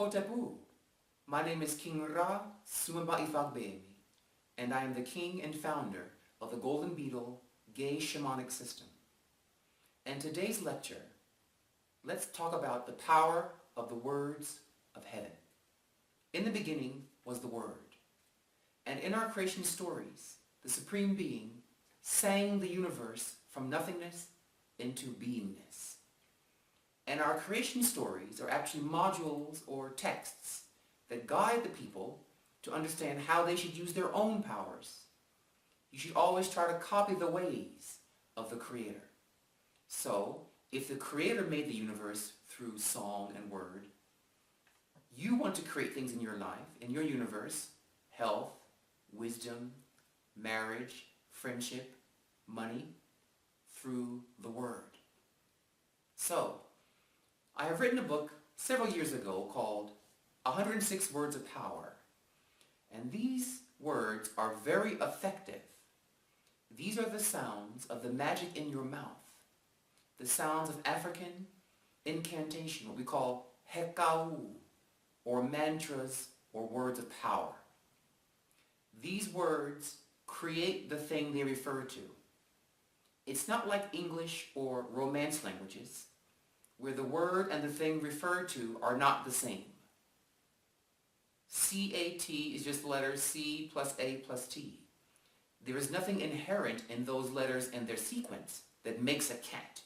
Hotepu. My name is King Ra Sumaba Ifagbeimi, and I am the king and founder of the Golden Beetle Gay Shamanic System. And today's lecture, let's talk about the power of the words of heaven. In the beginning was the Word, and in our creation stories, the Supreme Being sang the universe from nothingness into beingness. And our creation stories are actually modules or texts that guide the people to understand how they should use their own powers. You should always try to copy the ways of the Creator. So, if the Creator made the universe through song and word, you want to create things in your life, in your universe, health, wisdom, marriage, friendship, money, through the Word. So, I have written a book several years ago called 106 Words of Power. And these words are very effective. These are the sounds of the magic in your mouth. The sounds of African incantation, what we call hekau, or mantras or words of power. These words create the thing they refer to. It's not like English or Romance languages, where the word and the thing referred to are not the same. CAT is just the letters C plus A plus T. There is nothing inherent in those letters and their sequence that makes a cat.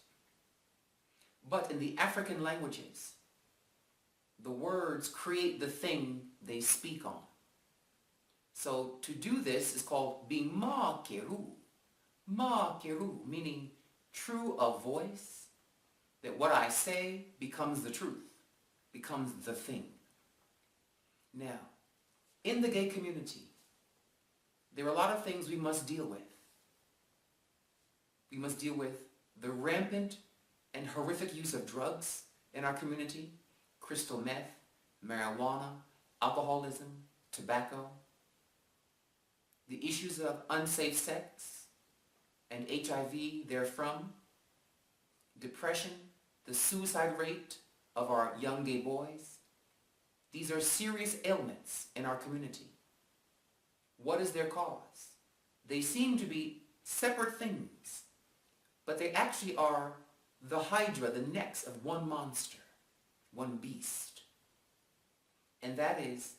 But in the African languages, the words create the thing they speak on. So to do this is called being makeru. Makeru, meaning true of voice, that what I say becomes the truth, becomes the thing. Now, in the gay community, there are a lot of things we must deal with. We must deal with the rampant and horrific use of drugs in our community, crystal meth, marijuana, alcoholism, tobacco, the issues of unsafe sex and HIV therefrom, depression, the suicide rate of our young gay boys. These are serious ailments in our community. What is their cause? They seem to be separate things, but they actually are the hydra, the necks of one monster, one beast. And that is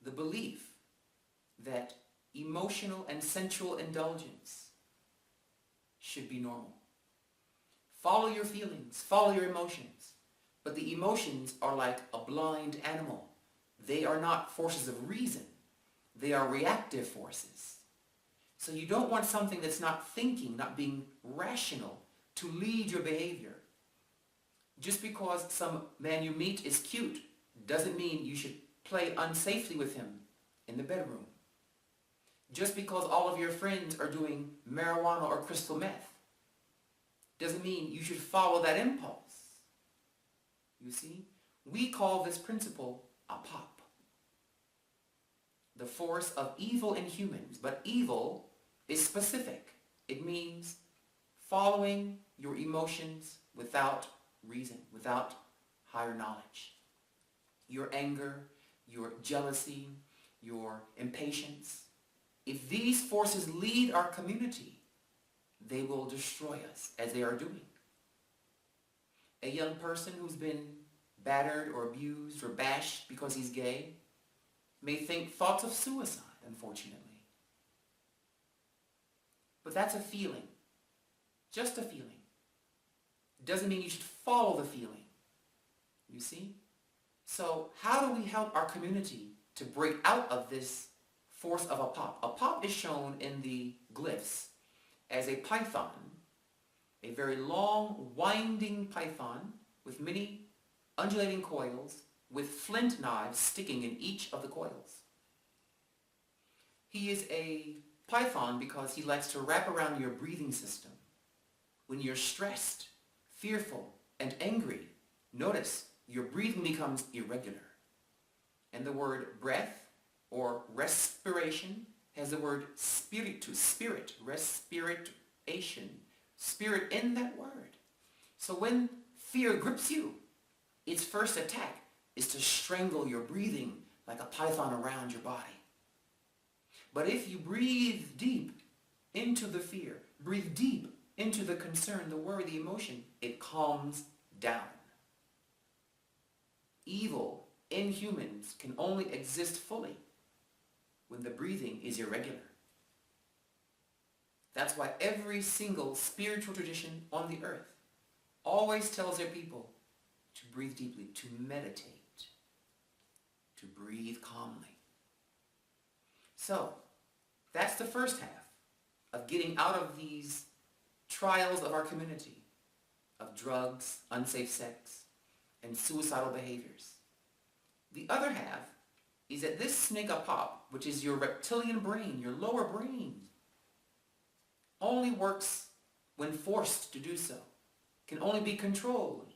the belief that emotional and sensual indulgence should be normal. Follow your feelings, follow your emotions. But the emotions are like a blind animal. They are not forces of reason. They are reactive forces. So you don't want something that's not thinking, not being rational, to lead your behavior. Just because some man you meet is cute doesn't mean you should play unsafely with him in the bedroom. Just because all of your friends are doing marijuana or crystal meth doesn't mean you should follow that impulse. You see, we call this principle a pop. The force of evil in humans, but evil is specific. It means following your emotions without reason, without higher knowledge. Your anger, your jealousy, your impatience. If these forces lead our community, they will destroy us, as they are doing. A young person who's been battered or abused or bashed because he's gay may think thoughts of suicide, unfortunately. But that's a feeling, just a feeling. It doesn't mean you should follow the feeling, you see? So how do we help our community to break out of this force of a pop? A pop is shown in the glyphs as a python, a very long, winding python with many undulating coils with flint knives sticking in each of the coils. He is a python because he likes to wrap around your breathing system. When you're stressed, fearful, and angry, notice your breathing becomes irregular. And the word breath or respiration has the word spiritus, spirit, respiration, spirit in that word. So when fear grips you, its first attack is to strangle your breathing like a python around your body. But if you breathe deep into the fear, breathe deep into the concern, the worry, the emotion, it calms down. Evil in humans can only exist fully when the breathing is irregular. That's why every single spiritual tradition on the earth always tells their people to breathe deeply, to meditate, to breathe calmly. So, that's the first half of getting out of these trials of our community, of drugs, unsafe sex, and suicidal behaviors. The other half is that this snake pop, which is your reptilian brain, your lower brain, only works when forced to do so, can only be controlled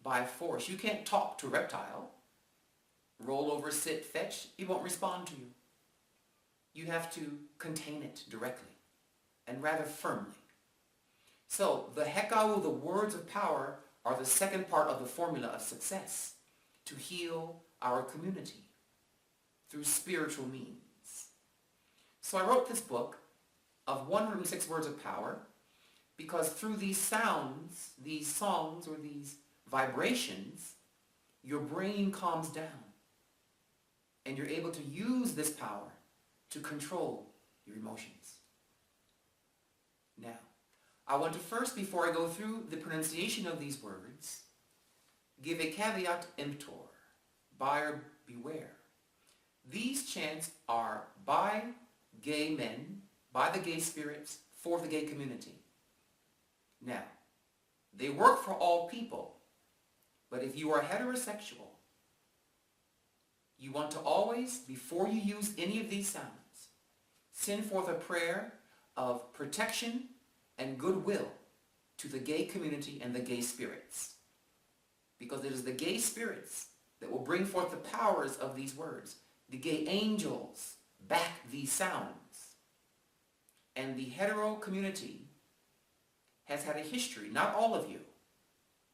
by force. You can't talk to a reptile. Roll over, sit, fetch, it won't respond to you. You have to contain it directly and rather firmly. So the hekau, the words of power, are the second part of the formula of success to heal our community through spiritual means. So I wrote this book of 106 words of power because through these sounds, these songs, or these vibrations, your brain calms down and you're able to use this power to control your emotions. Now, I want to first, before I go through the pronunciation of these words, give a caveat emptor, buyer beware. These chants are by gay men, by the gay spirits, for the gay community. Now, they work for all people, but if you are heterosexual, you want to always, before you use any of these sounds, send forth a prayer of protection and goodwill to the gay community and the gay spirits. Because it is the gay spirits that will bring forth the powers of these words. The gay angels back these sounds. And the hetero community has had a history, not all of you,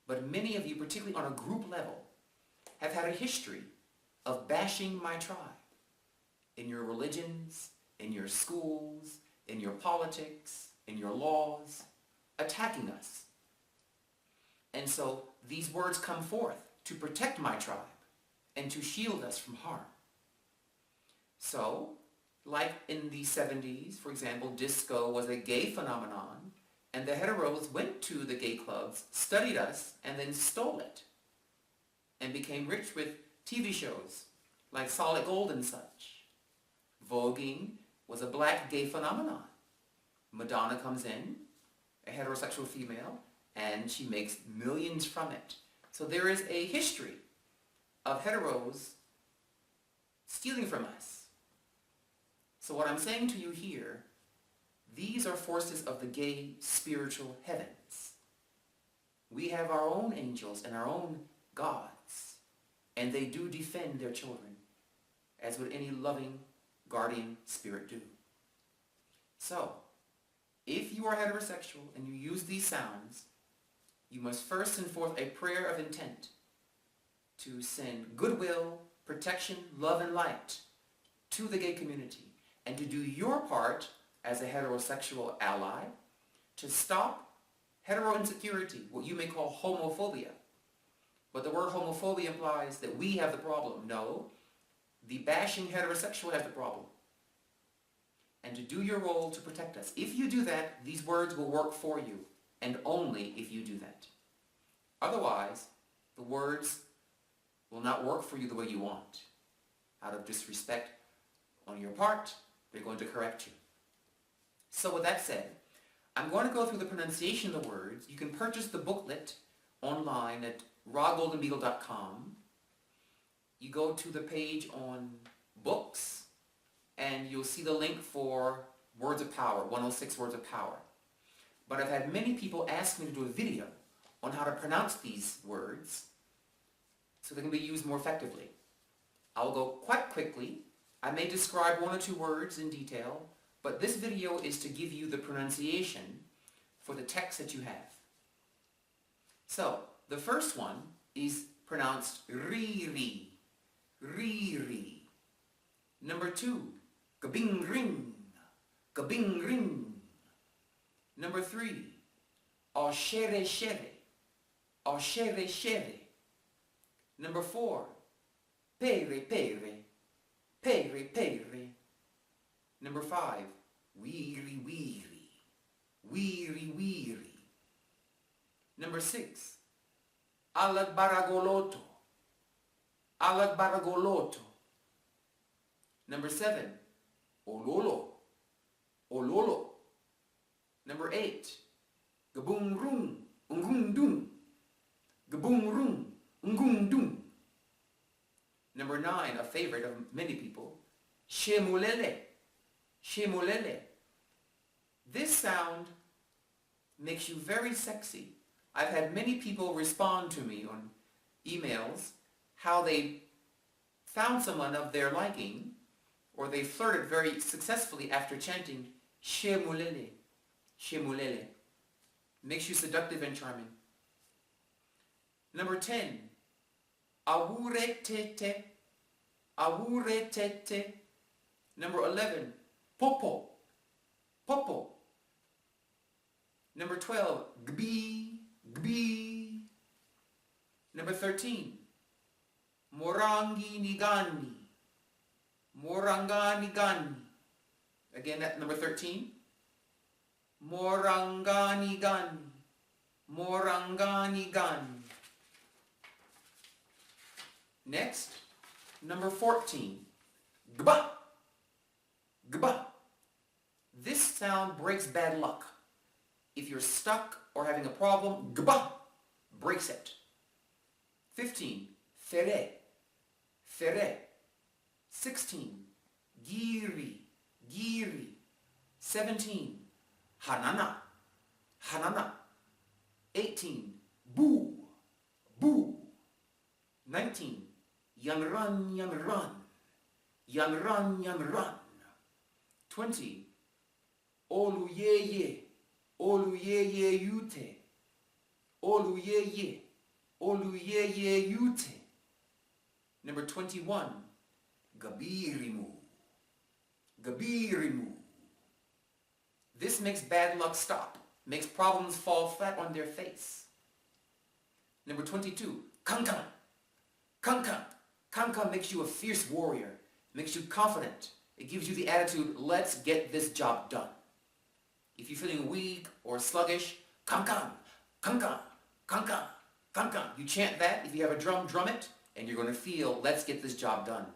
but many of you, particularly on a group level, have had a history of bashing my tribe in your religions, in your schools, in your politics, in your laws, attacking us. And so these words come forth to protect my tribe and to shield us from harm. So, like in the 70s, for example, disco was a gay phenomenon, and the heteros went to the gay clubs, studied us, and then stole it, and became rich with TV shows like Solid Gold and such. Voguing was a black gay phenomenon. Madonna comes in, a heterosexual female, and she makes millions from it. So there is a history of heteros stealing from us. So what I'm saying to you here, these are forces of the gay spiritual heavens. We have our own angels and our own gods, and they do defend their children, as would any loving guardian spirit do. So, if you are heterosexual and you use these sounds, you must first send forth a prayer of intent to send goodwill, protection, love, and light to the gay community, and to do your part as a heterosexual ally to stop hetero insecurity, what you may call homophobia. But the word homophobia implies that we have the problem. No, the bashing heterosexual has the problem. And to do your role to protect us. If you do that, these words will work for you, and only if you do that. Otherwise, the words will not work for you the way you want. Out of disrespect on your part, they're going to correct you. So with that said, I'm going to go through the pronunciation of the words. You can purchase the booklet online at rawgoldenbeetle.com. You go to the page on books, and you'll see the link for Words of Power, 106 Words of Power. But I've had many people ask me to do a video on how to pronounce these words so they can be used more effectively. I'll go quite quickly. I may describe one or two words in detail, but this video is to give you the pronunciation for the text that you have. So, the first one is pronounced riri, riri. Number 2, gabing ring, gabing ring. Number 3, oshere shere, oshere shere. Number 4, pere pere, pere pere. Number 5, weary weary, weary weary. Number 6, alagbaragoloto, alagbaragoloto. Number 7, ololo, ololo. Number 8, gaboom room, ungung dung, gaboom room, ungung dung. Number 9, a favorite of many people, shemulele, shemulele. This sound makes you very sexy. I've had many people respond to me on emails how they found someone of their liking, or they flirted very successfully after chanting shemulele, shemulele. Makes you seductive and charming. Number 10, awure tete, awure tete. Number 11, popo, popo. Number 12, gbi, gbi. Number 13, morangi nigani, morangani gani. Again, that number 13, morangani gani, morangani gani. Next, number 14, gba, gba. This sound breaks bad luck. If you're stuck or having a problem, gba breaks it. 15, fere, fere. 16, giri, giri. 17, hanana, hanana. 18, boo, boo. 19, yanran, yanran, yanran, yanran. 20, oluyeye, oluyeye yute, oluyeye, oluyeye yute. Number 21, gabirimu, gabirimu. This makes bad luck stop, makes problems fall flat on their face. Number 22, kankan, kankan. Kankan makes you a fierce warrior, makes you confident. It gives you the attitude, let's get this job done. If you're feeling weak or sluggish, kankan, kankan, kankan, kankan. You chant that. If you have a drum, drum it, and you're going to feel, let's get this job done.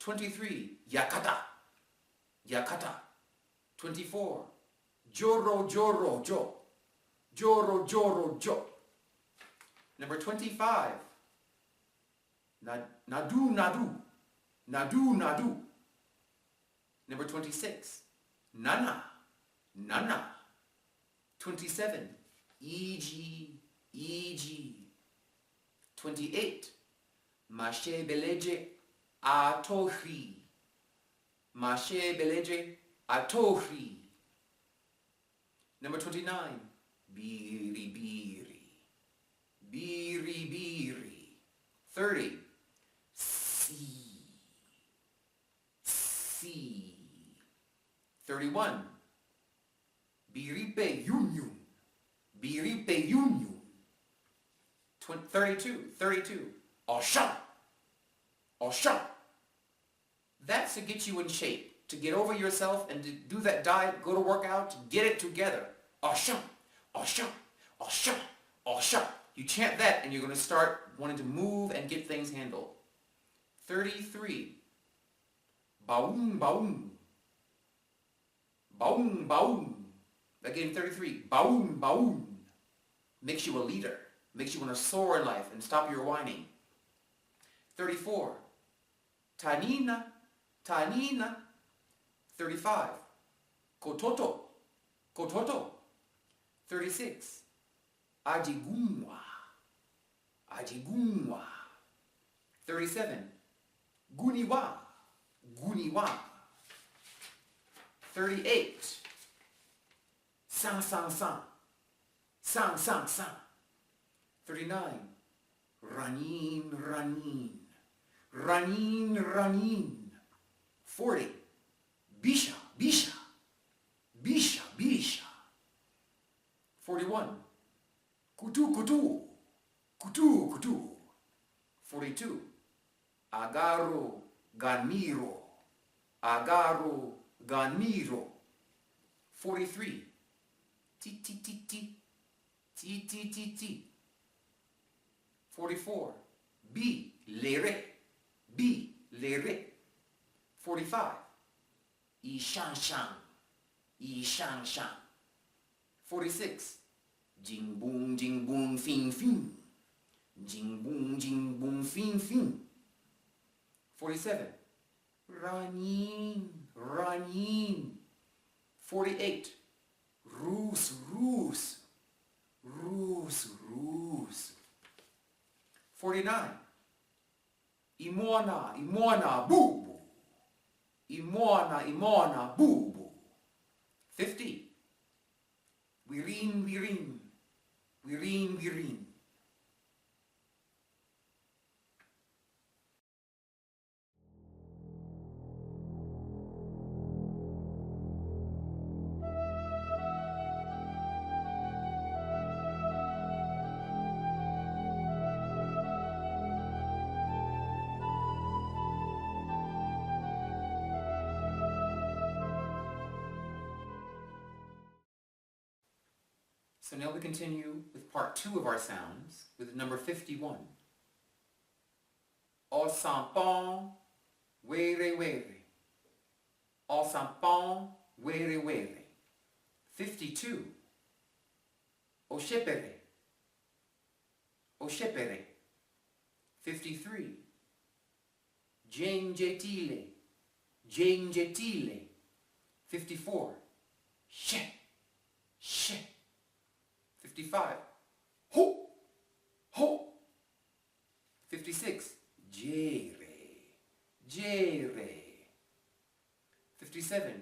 23, yakata, yakata. 24, joro, joro, jo, joro, joro, jo. Number 25, nadu, nadu, nadu, nadu. Number 26, nana, nana. 27, eg, eg. 28, mashe beleje atohri, mashe beleje atohri. Number 29, biri, biri, biri, biri. 30, si, si. 31, biripe yun, biripe yun. 32, osha, osha. That's to get you in shape, to get over yourself and to do that diet, go to work out, to get it together. Osha, osha, osha, osha. You chant that and you're going to start wanting to move and get things handled. 33, baum, baum, baum, baum. Again, 33, baum, baum. Makes you a leader. Makes you want to soar in life and stop your whining. 34, tanina, tanina. 35, kototo, kototo. 36, ajigumwa, ajigumwa. 37, guniwa, guniwa. 38, san, san, san, san, san, san. 39, Ranin, ranin. Ranin, ranin. 40. Bisha, bisha. Bisha, bisha. 41. Kutu, kutu. Kutu, kutu. 42. Agaro, ganmiro. Agaro, ganmiro. 43. Ti, ti, ti, ti. Ti, ti, ti, ti. 44. Bi, lere. Bi, lere. 45. I shang shang. I shang shang. 46. Jing boom, fin fin. Jing boom, fin fin. 47. Ranin, ranin. 48. Rus, rus. Rus, rus. 49. Imona, imona, boo boo. Imona, imona, boo boo. 50. Wirin, wirin. Wirin, wirin. So now we continue with part 2 of our sounds with number 51. O sampon, were were. O sampon, were were. 52. O shepere. O shepere. 53. Jane jetile. Jane jetile. 54. She. She. 55. Ho. Ho. 56. Jere. Jere. 57.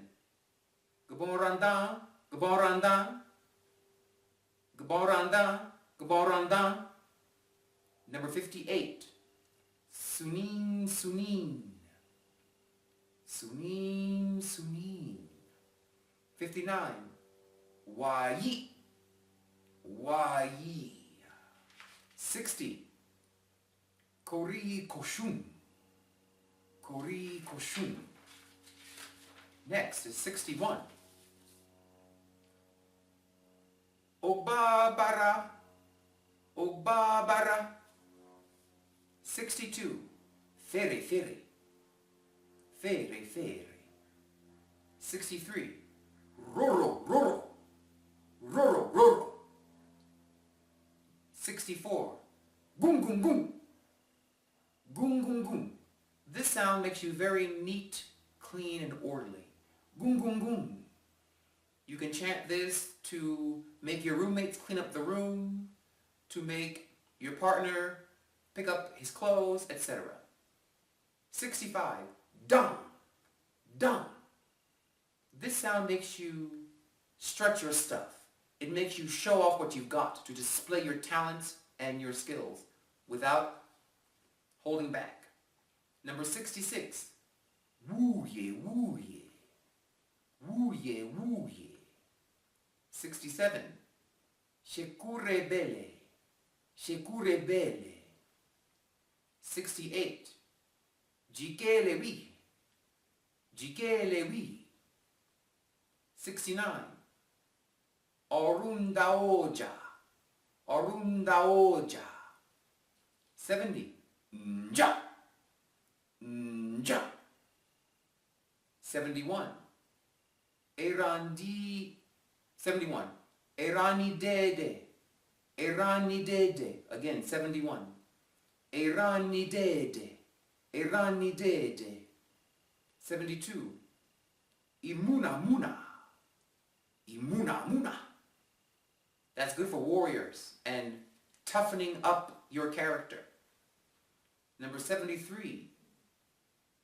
Gabon randan. Gabon randan. Gabon randan. Gabon randan. Number 58. Sunin, sunin. Sunin, sunin. 59. Wayi. Wayi. 60. Kori koshun. Kori koshun. Next is 61. Obabara. Obabara. 62. Fere, fere. Fere, fere. 63. Roro, roro. Roro, roro. 64. Gung, gung, gung. Gung, gung, gung. This sound makes you very neat, clean, and orderly. Gung, gung, gung. You can chant this to make your roommates clean up the room, to make your partner pick up his clothes, etc. 65. Dum. Dum. This sound makes you stretch your stuff. It makes you show off what you've got, to display your talents and your skills without holding back. Number 66. Woo-ye, woo-ye. Woo-ye, woo-ye. 67. Shekure bele. Shekure bele. 68. Jikele wi. Jikele wi. 69. Orunda oja. Orunda oja. 70. Nja. Nja. 71. Erandi. 71. Erani dede. Erani dede. Again, 71. Erani dede. Erani dede. 72. Imuna muna. Imuna muna. That's good for warriors and toughening up your character. Number 73.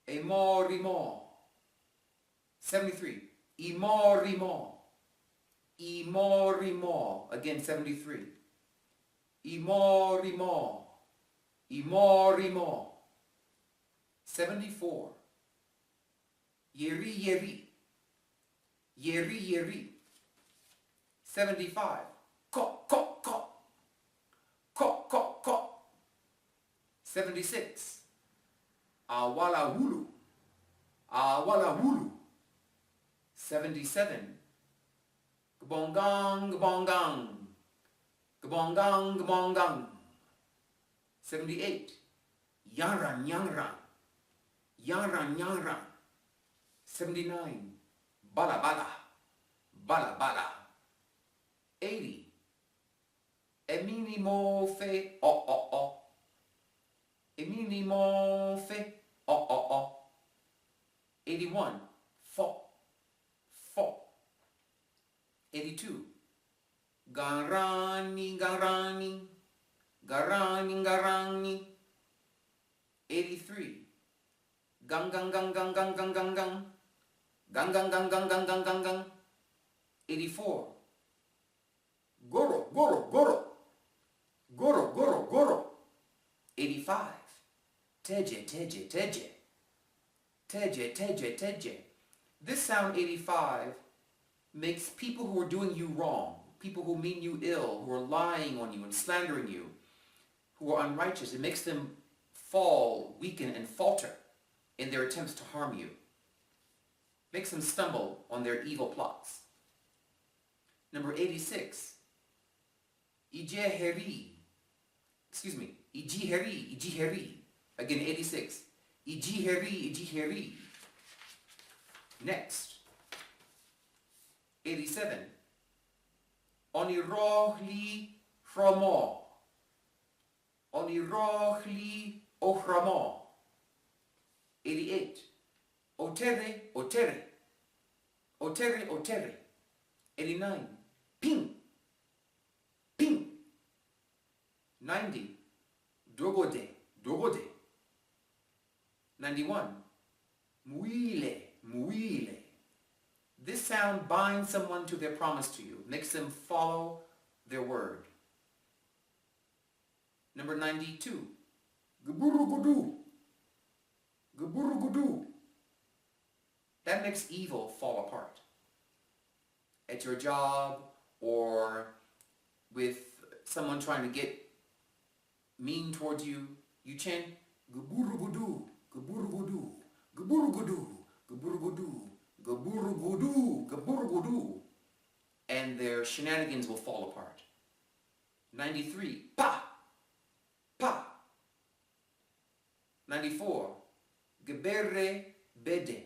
Emorimo. 73. Imorimo. Imorimo. Again, 73. Imorimo. Imo rimo. 74. Yeri yeri. Yeri yeri. 75. Ko ko ko. Ko ko ko. 76. Awala wulu. Awala wulu. 77. Gbongang gbongang. Gbongang gbongang. 78. Yanran yanran. Yanran yanran. 79. Bala bala. Bala bala. 80. Emini mo fe o o o. Emini mo fe o o o. 81. Fo. Fo. 82. Garani garani. Garani garani. 83. Gang gang gang gang gang gang gang gang. Gang gang gang gang gang gang gang gang. 84. Goro goro goro. Goro goro goro. 85. Teje teje teje. Teje teje teje. This sound 85 makes people who are doing you wrong, people who mean you ill, who are lying on you and slandering you, who are unrighteous, it makes them fall, weaken, and falter in their attempts to harm you. Makes them stumble on their evil plots. Number 86. Ijeheri. Excuse me. Ijiheri. Ijiheri. Again, 86. Ijiheri. Ijiheri. Next. 87. Onirohli Hramo. Onirohli Ohramo. 88. Otere, otere. Otere, otere. 89. Ping. Ping. 90. Dogode, dogode. 91. Muile, muile. This sound binds someone to their promise to you, makes them follow their word. Number 92. Guburugudu. Guburugudu. That makes evil fall apart. At your job or with someone trying to get mean towards you, you chant Guburugudu, Guburugudu, Guburugudu, Guburugudu, Guburugudu, Guburugudu, and their shenanigans will fall apart. 93. Pa! Pa! 94. Gebere bede.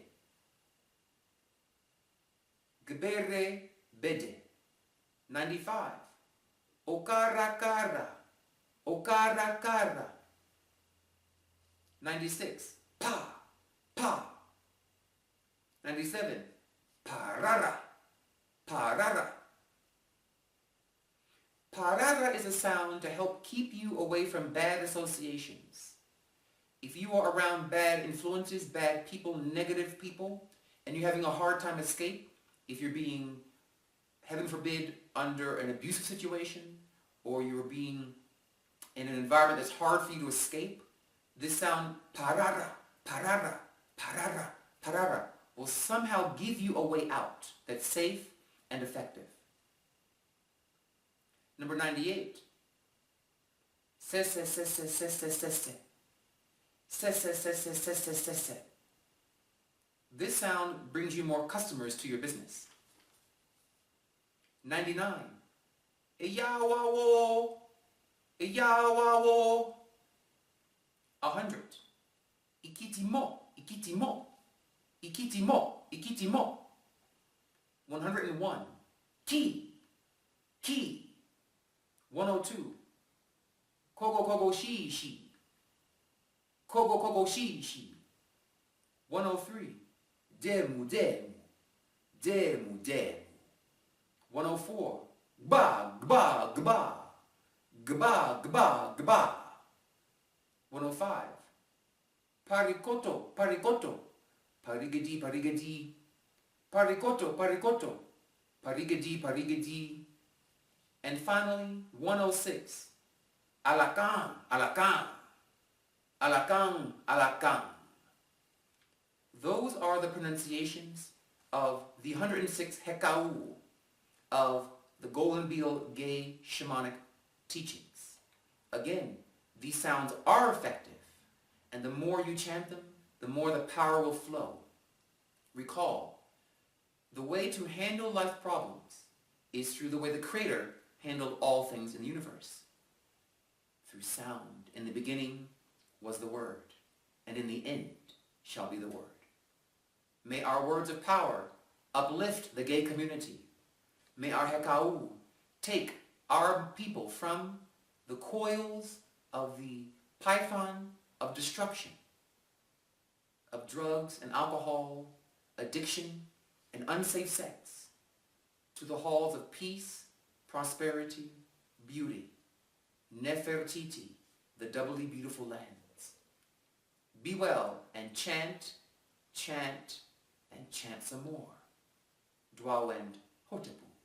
Gebere bede. 95. Okarakara. Okarakara. 96. Pa. Pa. 97. Parara. Parara. Parara is a sound to help keep you away from bad associations. If you are around bad influences, bad people, negative people, and you're having a hard time escape, if you're being, heaven forbid, under an abusive situation, or you're being in an environment that's hard for you to escape, this sound, parara, parara, parara, parara, will somehow give you a way out that's safe and effective. Number 98. Se se se se se se se se. Se se se se se se se se. This sound brings you more customers to your business. 99. Eyawawo. Eyawawo. 100. Ikitimo. Ikitimo. Ikitimo. Ikitimo. 101. Ki. Ki. 102. Kogo kogo shi shi. Kogo kogo shi shi. 103. Demu demu. Demu demu. 104. Gba gba gba. Gba gba gba. 105. Parikoto parikoto. Parigadi parigadi. Parikoto parikoto. Parigadi parigadi. And finally, 106. Alakan, alakan. alakang, alakang. Those are the pronunciations of the 106 hekau of the Golden Beetle Gay Shamanic teachings. Again, these sounds are effective, and the more you chant them, the more the power will flow. Recall, the way to handle life problems is through the way the Creator handled all things in the universe. Through sound. In the beginning was the Word, and in the end shall be the Word. May our words of power uplift the gay community. May our hekau take our people from the coils of the python of destruction, of drugs and alcohol, addiction and unsafe sex, to the halls of peace, prosperity, beauty, Nefertiti, the doubly beautiful lands. Be well and chant, chant, and chant some more. Dwawend Hotepu.